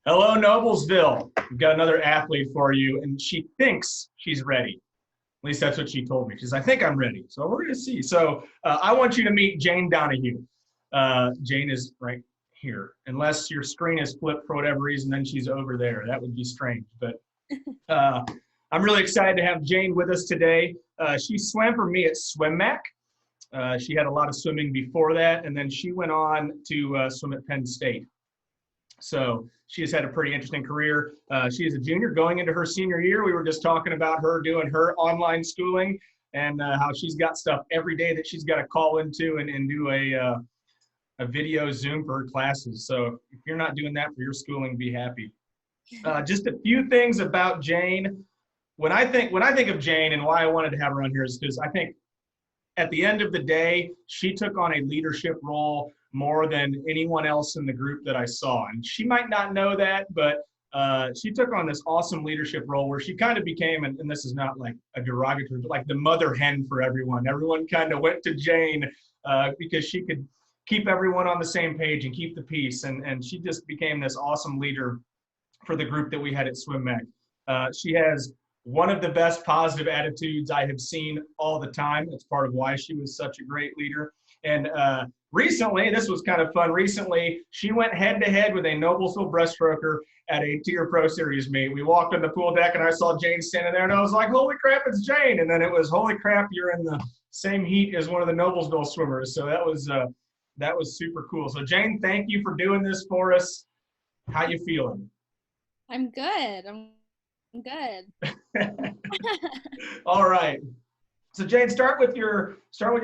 Hello, Noblesville. We've got another athlete for you, and she thinks she's ready. At least that's what she told me. She says, I think I'm ready. So we're going to see. So I want you to meet Jane Donahue. Jane is right here. Unless your screen is flipped for whatever reason, then she's over there. That would be strange. But uh, I'm really excited to have Jane with us today. She swam for me at SwimMAC. She had a lot of swimming before that, and then she went on to swim at Penn State. So she has had a pretty interesting career. She is a junior going into her senior year. We were just talking about her doing her online schooling and how she's got stuff every day that she's got to call into and do a video Zoom for her classes. So if you're not doing that for your schooling, be happy. Just a few things about Jane. When I think of Jane and why I wanted to have her on here is because I think at the end of the day, she took on a leadership role more than anyone else in the group that I saw. And she might not know that, but she took on this awesome leadership role where she kind of became, and this is not like a derogatory, but like the mother hen for everyone. Everyone kind of went to Jane because she could keep everyone on the same page and keep the peace. And she just became this awesome leader for the group that we had at SwimMAC. She has one of the best positive attitudes I have seen all the time. That's part of why she was such a great leader. And recently, this was kind of fun. Recently, she went head to head with a Noblesville breaststroker at a tier pro series meet. We walked on the pool deck and I saw Jane standing there and I was like, holy crap, it's Jane. And then it was, holy crap, you're in the same heat as one of the Noblesville swimmers. So that was super cool. So Jane, thank you for doing this for us. How you feeling? I'm good. I'm good. All right. So Jane, start with your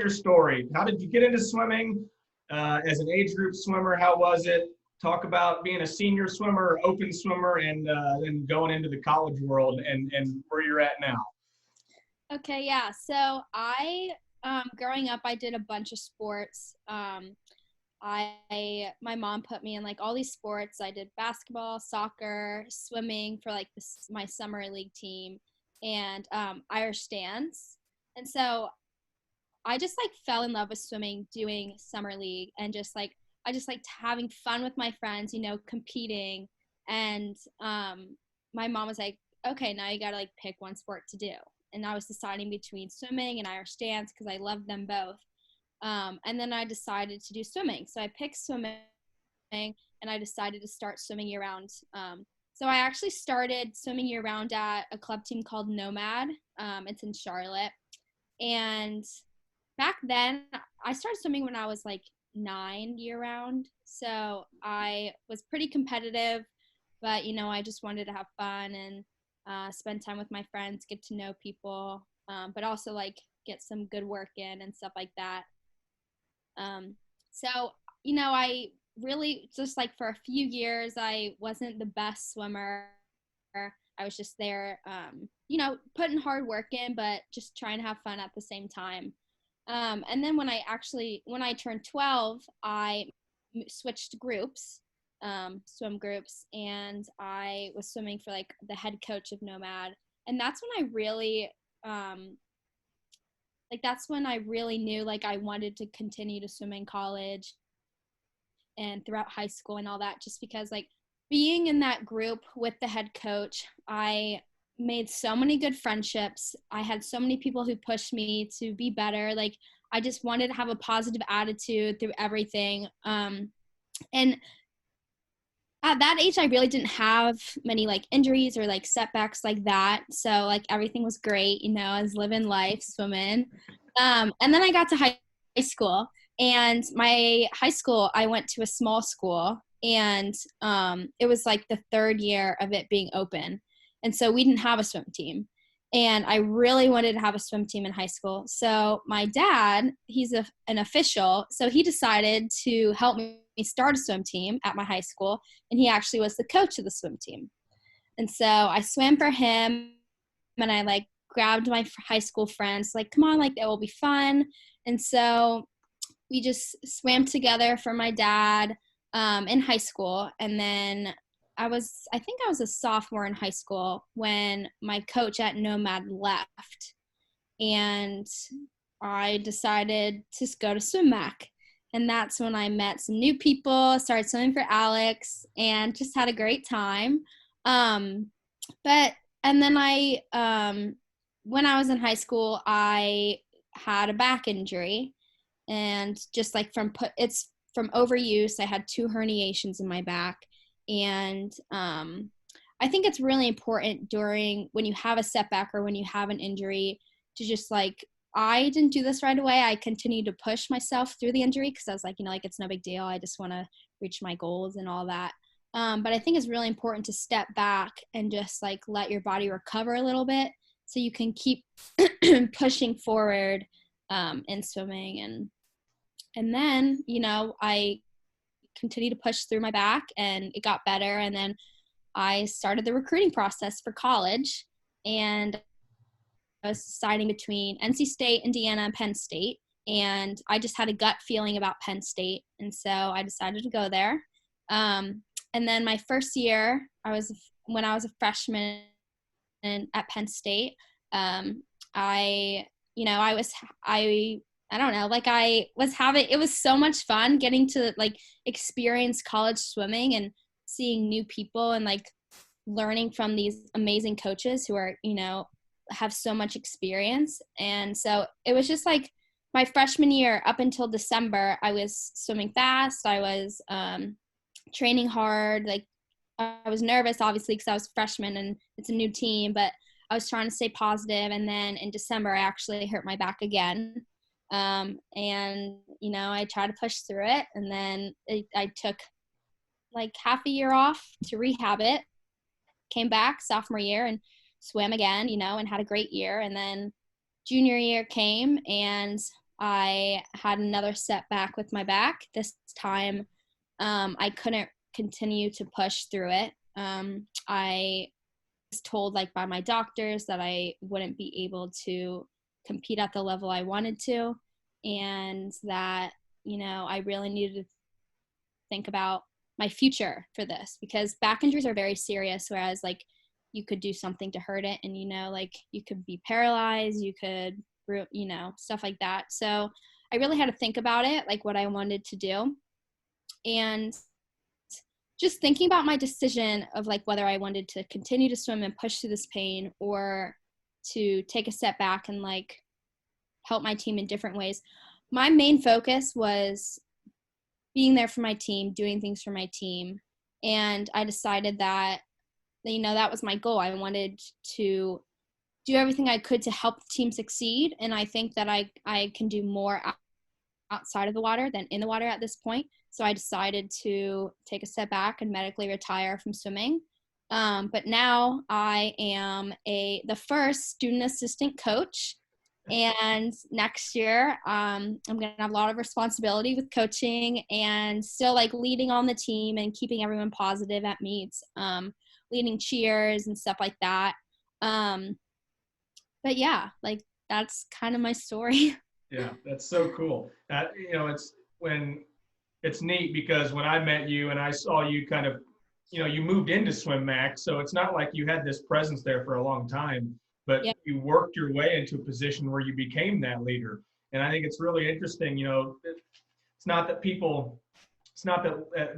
story. How did you get into swimming? As an age group swimmer, how was it? Talk about being a senior swimmer, open swimmer, and then going into the college world and where you're at now. Okay, yeah. So growing up, I did a bunch of sports. My mom put me in like all these sports. I did basketball, soccer, swimming for like my summer league team, and Irish dance. And so I just like fell in love with swimming, doing summer league, and I just liked having fun with my friends, competing. And my mom was like, okay, now you gotta like pick one sport to do. And I was deciding between swimming and Irish dance because I loved them both. And then I decided to do swimming. So I picked swimming and I decided to start swimming year round. So I actually started swimming year round at a club team called Nomad. It's in Charlotte. And back then, I started swimming when I was like 9 year round. So I was pretty competitive, but I just wanted to have fun and spend time with my friends, get to know people, but also like get some good work in and stuff like that. So, I really just like for a few years, I wasn't the best swimmer. I was just there, putting hard work in, but just trying to have fun at the same time. And then when I turned 12, I switched groups, swim groups, and I was swimming for like the head coach of Nomad. And that's when I really knew like I wanted to continue to swim in college and throughout high school and all that, just because like being in that group with the head coach, I made so many good friendships. I had so many people who pushed me to be better. Like I just wanted to have a positive attitude through everything. And at that age, I really didn't have many like injuries or like setbacks like that. So like everything was great, I was living life, swimming. And then I got to high school, and my high school, I went to a small school, and it was like the third year of it being open. And so we didn't have a swim team. And I really wanted to have a swim team in high school. So my dad, he's an official, so he decided to help me start a swim team at my high school. And he actually was the coach of the swim team. And so I swam for him, and I like grabbed my high school friends, like, come on, like it will be fun. And so we just swam together for my dad in high school. And then I think I was a sophomore in high school when my coach at Nomad left, and I decided to go to SwimMAC. And that's when I met some new people, started swimming for Alex, and just had a great time. But and then when I was in high school, I had a back injury, and just like it's from overuse. I had 2 herniations in my back, and I think it's really important when you have a setback or when you have an injury to just like, I didn't do this right away. I continued to push myself through the injury because I was like, it's no big deal. I just want to reach my goals and all that. But I think it's really important to step back and just like let your body recover a little bit so you can keep pushing forward in swimming. And then, I continued to push through my back and it got better. And then I started the recruiting process for college, and I was deciding between NC State, Indiana, and Penn State. And I just had a gut feeling about Penn State. And so I decided to go there. And then my first year, when I was a freshman at Penn State, it was so much fun getting to like experience college swimming and seeing new people and like learning from these amazing coaches who are, have so much experience. And so it was just like my freshman year up until December, I was swimming fast. I was training hard. Like I was nervous, obviously, because I was a freshman and it's a new team, but I was trying to stay positive. And then in December, I actually hurt my back again. And, I tried to push through it. And then I took like half a year off to rehab it, came back sophomore year and swam again, and had a great year. And then junior year came and I had another setback with my back. This time I couldn't continue to push through it. I was told like by my doctors that I wouldn't be able to compete at the level I wanted to, and that, I really needed to think about my future for this, because back injuries are very serious, whereas like you could do something to hurt it and, like you could be paralyzed, you could, stuff like that. So I really had to think about it, like what I wanted to do. And just thinking about my decision of like whether I wanted to continue to swim and push through this pain or to take a step back and like help my team in different ways. My main focus was being there for my team, doing things for my team. And I decided that, that was my goal. I wanted to do everything I could to help the team succeed. And I think that I can do more outside of the water than in the water at this point. So I decided to take a step back and medically retire from swimming. But now I am the first student assistant coach. And next year, I'm going to have a lot of responsibility with coaching and still like leading on the team and keeping everyone positive at meets, leading cheers and stuff like that. But yeah, like that's kind of my story. Yeah, that's so cool. It's neat because when I met you and I saw you kind of, you moved into SwimMAC, so it's not like you had this presence there for a long time, but Yep. You worked your way into a position where you became that leader. And I think it's really interesting, it's not that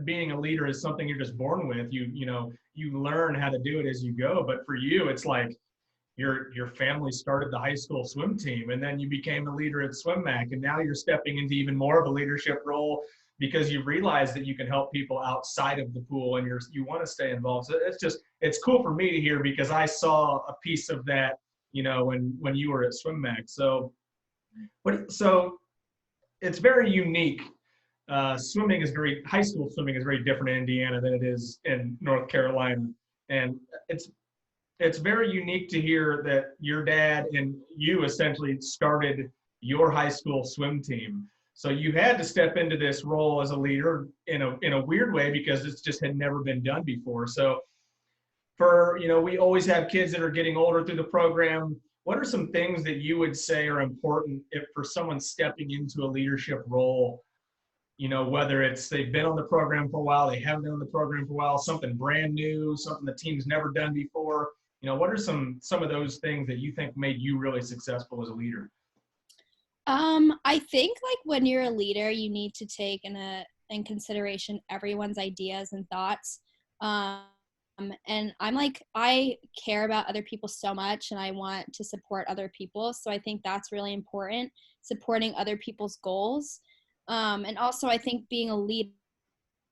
being a leader is something you're just born with. You learn how to do it as you go. But for you, it's like your family started the high school swim team, and then you became the leader at SwimMAC, and now you're stepping into even more of a leadership role because you realize that you can help people outside of the pool, and you want to stay involved. So it's cool for me to hear because I saw a piece of that, when you were at SwimMAC. So it's very unique. High school swimming is very different in Indiana than it is in North Carolina, and it's very unique to hear that your dad and you essentially started your high school swim team. So you had to step into this role as a leader in a weird way because it's just had never been done before. So we always have kids that are getting older through the program. What are some things that you would say are important for someone stepping into a leadership role? Whether it's they've been on the program for a while, they haven't been on the program for a while, something brand new, something the team's never done before. What are some of those things that you think made you really successful as a leader? I think like when you're a leader, you need to take in consideration everyone's ideas and thoughts. Um, and I'm like, I care about other people so much and I want to support other people. So I think that's really important, supporting other people's goals. And also I think being a leader,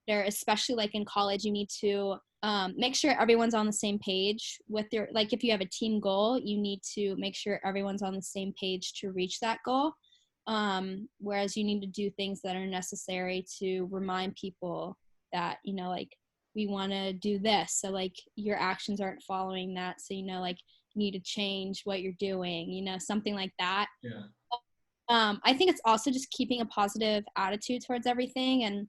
especially like in college, you need to make sure everyone's on the same page with their, like if you have a team goal, you need to make sure everyone's on the same page to reach that goal. Whereas you need to do things that are necessary to remind people that, you know, like we want to do this. So like your actions aren't following that. So, you know, like you need to change what you're doing, you know, something like that. Yeah. I think it's also just keeping a positive attitude towards everything. And,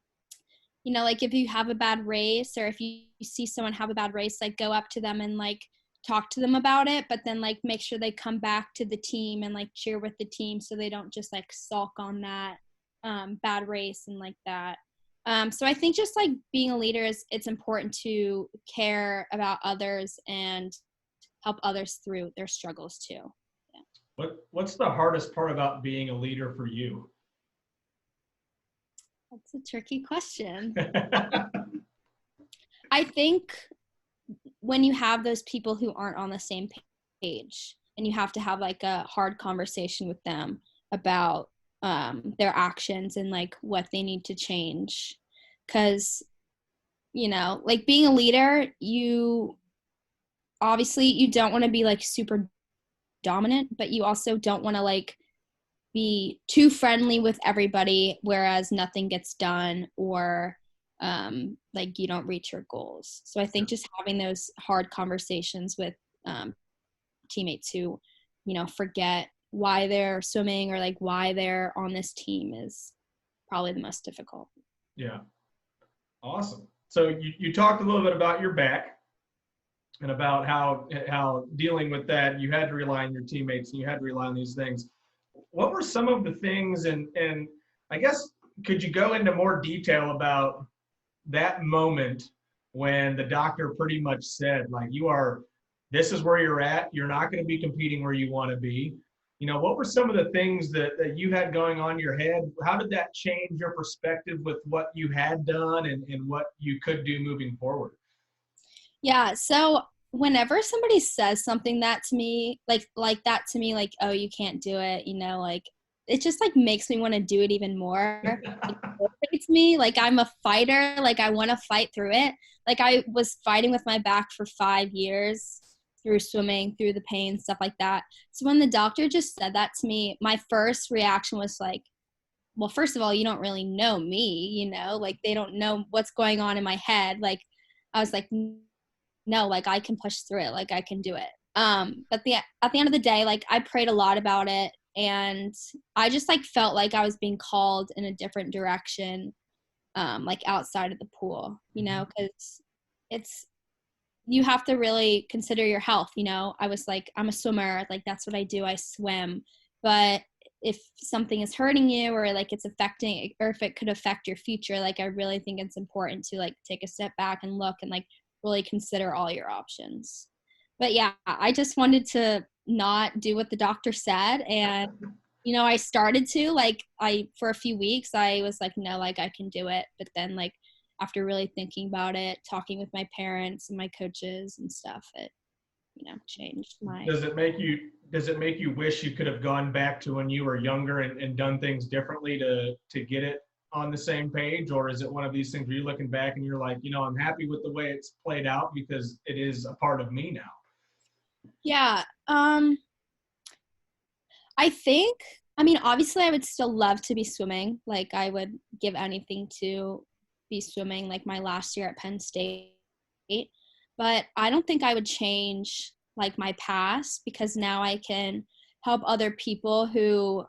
you know, like if you have a bad race or if you see someone have a bad race, like go up to them and like talk to them about it, but then like make sure they come back to the team and like cheer with the team so they don't just like sulk on that bad race and like that. So I think just like being a leader it's important to care about others and help others through their struggles too. Yeah. What's the hardest part about being a leader for you? That's a tricky question. I think when you have those people who aren't on the same page and you have to have like a hard conversation with them about their actions and like what they need to change. Because, you know, like being a leader, you obviously you don't want to be like super dominant, but you also don't want to like be too friendly with everybody, whereas nothing gets done or like you don't reach your goals. So I think just having those hard conversations with teammates who, you know, forget why they're swimming or like why they're on this team is probably the most difficult. Yeah. Awesome. So you talked a little bit about your back and about how dealing with that, you had to rely on your teammates and you had to rely on these things. What were some of the things, and I guess, could you go into more detail about that moment when the doctor pretty much said, like, this is where you're at, you're not going to be competing where you want to be. You know, what were some of the things that you had going on in your head? How did that change your perspective with what you had done and what you could do moving forward? Yeah, so whenever somebody says something that to me, like that to me, like, oh, you can't do it, you know, like it just like makes me want to do it even more. It motivates me. Like I'm a fighter. Like I want to fight through it. Like I was fighting with my back for 5 years through swimming, through the pain, stuff like that. So when the doctor just said that to me, my first reaction was like, well, first of all, you don't really know me, you know, like they don't know what's going on in my head. Like I was like, no, like I can push through it. Like I can do it. But at the end of the day, like I prayed a lot about it and I just like felt like I was being called in a different direction, like outside of the pool, you know, because you have to really consider your health, you know. I was like, I'm a swimmer, like that's what I do, I swim. But if something is hurting you or like it's affecting, or if it could affect your future, like I really think it's important to like take a step back and look and like really consider all your options. But yeah, I just wanted to not do what the doctor said. And, you know, I started to like, for a few weeks, I was like, no, like I can do it. But then like, after really thinking about it, talking with my parents and my coaches and stuff, it, you know, changed my. Does it make you wish you could have gone back to when you were younger and done things differently to get it on the same page? Or is it one of these things where you're looking back and you're like, you know, I'm happy with the way it's played out because it is a part of me now? Yeah. I think, I mean, obviously I would still love to be swimming. Like I would give anything to be swimming like my last year at Penn State. But I don't think I would change like my past because now I can help other people who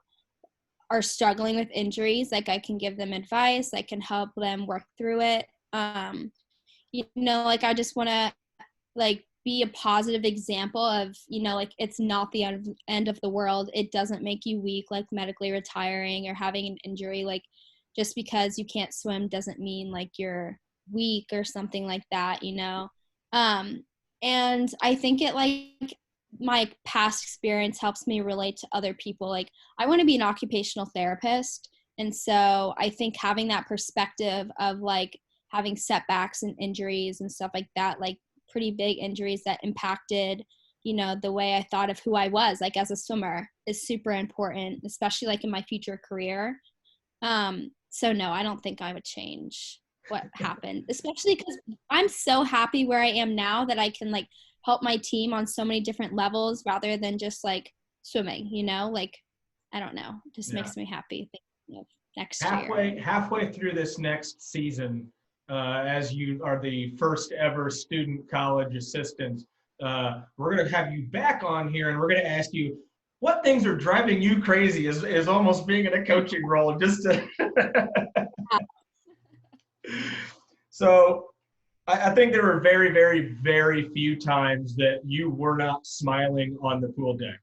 are struggling with injuries. Like I can give them advice. I can help them work through it. You know, like I just want to like be a positive example of, you know, like it's not the end of the world. It doesn't make you weak, like medically retiring or having an injury. Like just because you can't swim doesn't mean like you're weak or something like that, you know? And I think it like my past experience helps me relate to other people. Like, I want to be an occupational therapist. And so I think having that perspective of like having setbacks and injuries and stuff like that, like pretty big injuries that impacted, you know, the way I thought of who I was, like as a swimmer, is super important, especially like in my future career. So no, I don't think I would change what happened, especially because I'm so happy where I am now that I can like help my team on so many different levels rather than just like swimming, you know, like, I don't know, it just makes me happy thinking of next year. Halfway through this next season, as you are the first ever student college assistant, we're going to have you back on here and we're going to ask you what things are driving you crazy is almost being in a coaching role. Just to So I think there were very, very, very few times that you were not smiling on the pool deck.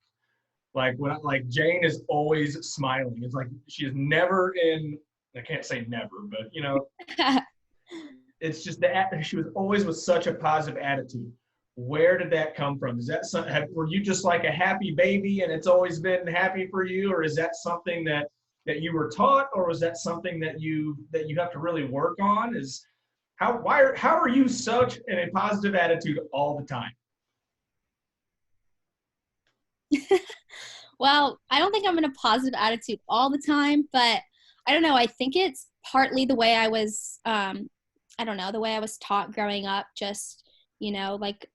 Like Jane is always smiling. It's like she is never in, I can't say never, but you know, it's just that she was always with such a positive attitude. Where did that come from? Is that were you just like a happy baby and it's always been happy for you, or is that something that you were taught, or was that something that you have to really work on? How are you such in a positive attitude all the time? Well, I don't think I'm in a positive attitude all the time, but I don't know. I think it's partly the way I was, I don't know, the way I was taught growing up. Just, you know, like,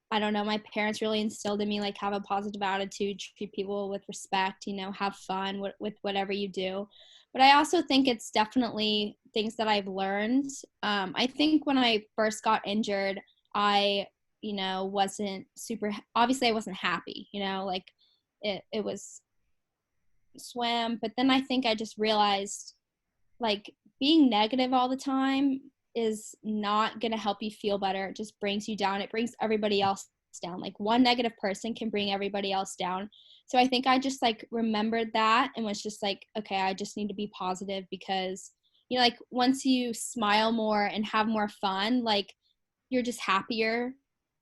I don't know, my parents really instilled in me, like, have a positive attitude, treat people with respect, you know, have fun with whatever you do. But I also think it's definitely things that I've learned. I think when I first got injured, I, you know, obviously I wasn't happy, you know, like it was swim. But then I think I just realized, like, being negative all the time is not going to help you feel better. It just brings you down. It brings everybody else down. Like, one negative person can bring everybody else down. So I think I just like remembered that and was just like, okay, I just need to be positive, because, you know, like, once you smile more and have more fun, like, you're just happier,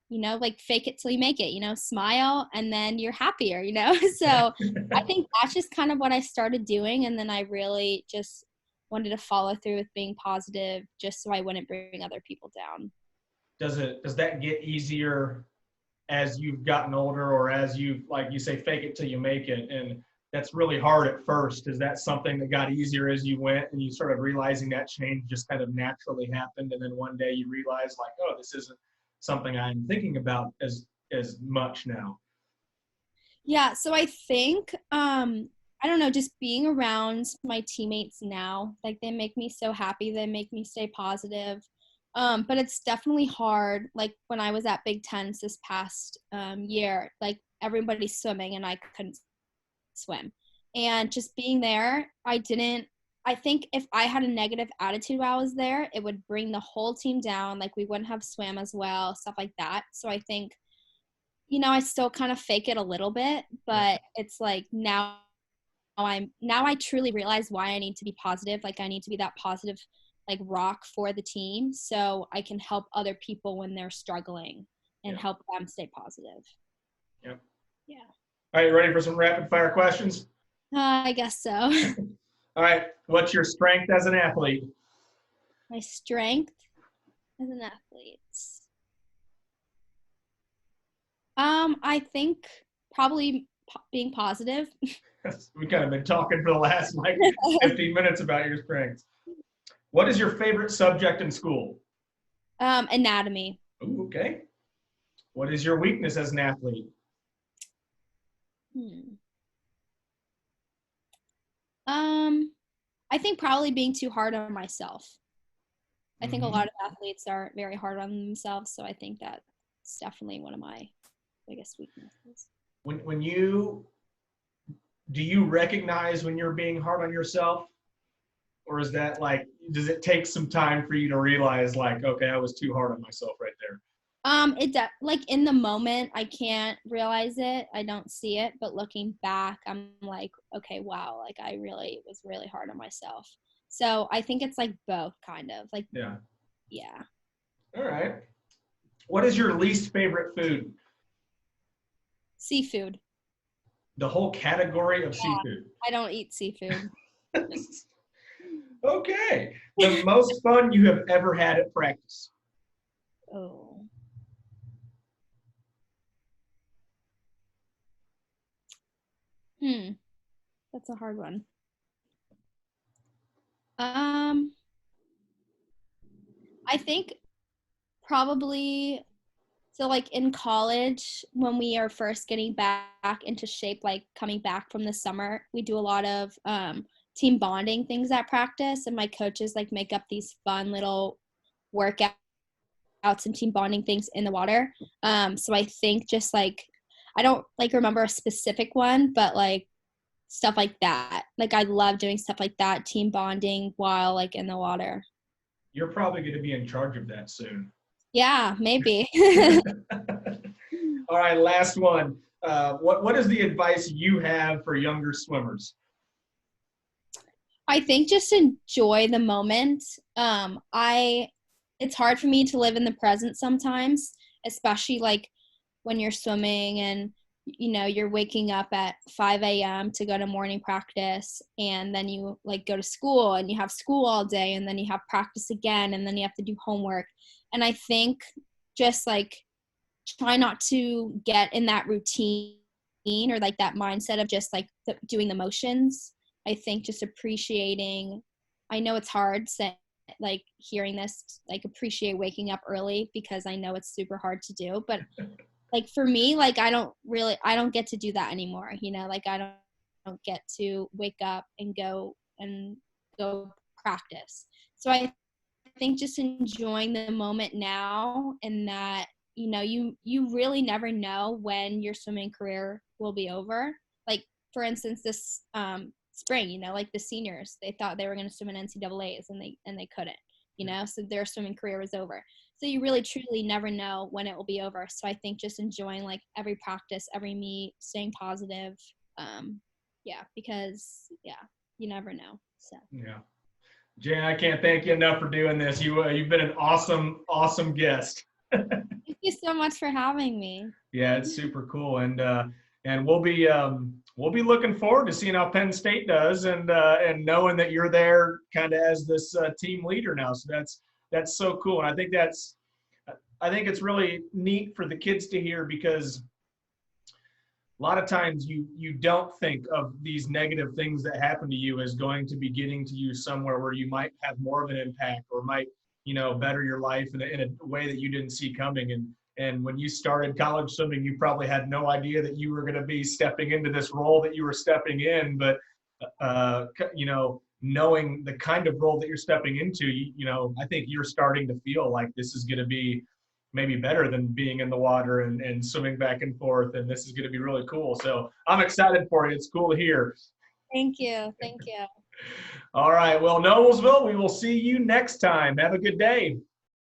you know, like, fake it till you make it, you know, smile and then you're happier, you know? So I think that's just kind of what I started doing. And then I really just wanted to follow through with being positive just so I wouldn't bring other people down. Does that get easier as you've gotten older, or as you, like you say, fake it till you make it? And that's really hard at first. Is that something that got easier as you went and you started realizing that change just kind of naturally happened, and then one day you realize, like, oh, this isn't something I'm thinking about as much now? Yeah, so I think I don't know, just being around my teammates now, like, they make me so happy, they make me stay positive. But it's definitely hard. Like, when I was at Big Tens this past year, like, everybody's swimming and I couldn't swim. And just being there, I think if I had a negative attitude while I was there, it would bring the whole team down. Like, we wouldn't have swam as well, stuff like that. So I think, you know, I still kind of fake it a little bit, but it's like now I truly realize why I need to be positive. Like, I need to be that positive, like, rock for the team, so I can help other people when they're struggling and help them stay positive. Yep. Yeah. All right, ready for some rapid fire questions? I guess so. All right, what's your strength as an athlete? My strength as an athlete. I think probably being positive. We've kind of been talking for the last like 15 minutes about your strengths. What is your favorite subject in school? Anatomy. Ooh, okay. What is your weakness as an athlete? I think probably being too hard on myself. I think a Mm-hmm. lot of athletes are very hard on themselves, so I think that's definitely one of my biggest weaknesses. When do you recognize when you're being hard on yourself, or is that like, does it take some time for you to realize, like, okay, I was too hard on myself right there? Like, in the moment, I can't realize it. I don't see it, but looking back, I'm like, okay, wow, like, I really was really hard on myself. So I think it's like both, kind of like, Yeah. yeah. All right. What is your least favorite food? Seafood. The whole category of Yeah, seafood. I don't eat seafood. Okay. The most fun you have ever had at practice. Oh. That's a hard one. I think probably so like in college when we are first getting back into shape, like coming back from the summer, we do a lot of team bonding things at practice, and my coaches like make up these fun little workouts and team bonding things in the water. So I think just like I don't like remember a specific one, but like stuff like that. Like I love doing stuff like that, team bonding while like in the water. You're probably going to be in charge of that soon. Yeah, maybe. All right, last one. What is the advice you have for younger swimmers? I think just enjoy the moment. It's hard for me to live in the present sometimes, especially like when you're swimming and you're waking up at 5 a.m. to go to morning practice, and then you like go to school and you have school all day, and then you have practice again, and then you have to do homework. And I think just like try not to get in that routine or like that mindset of just like doing the motions. I think just appreciating, I know it's hard like hearing this, like appreciate waking up early because I know it's super hard to do, but like for me, like I don't get to do that anymore, like I don't get to wake up and go practice. So I think just enjoying the moment now, and that you really never know when your swimming career will be over. Like for instance, this spring, like the seniors, they thought they were going to swim in NCAAs and they couldn't, so their swimming career was over. So you really truly never know when it will be over. So I think just enjoying like every practice, every meet, staying positive. Because you never know. So Yeah. Jan, I can't thank you enough for doing this. You've been an awesome guest. thank you so much for having me. Yeah, it's super cool, and we'll be looking forward to seeing how Penn State does, and knowing that you're there kind of as this team leader now. So that's so cool, and I think it's really neat for the kids to hear, because a lot of times you don't think of these negative things that happen to you as going to be getting to you somewhere where you might have more of an impact, or might better your life in a way that you didn't see coming. And when you started college swimming, you probably had no idea that you were going to be stepping into this role that you were stepping in. But knowing the kind of role that you're stepping into, I think you're starting to feel like this is going to be maybe better than being in the water and swimming back and forth. And this is going to be really cool. So I'm excited for you. It's cool to hear. Thank you. Thank you. All right. Well, Noblesville, we will see you next time. Have a good day.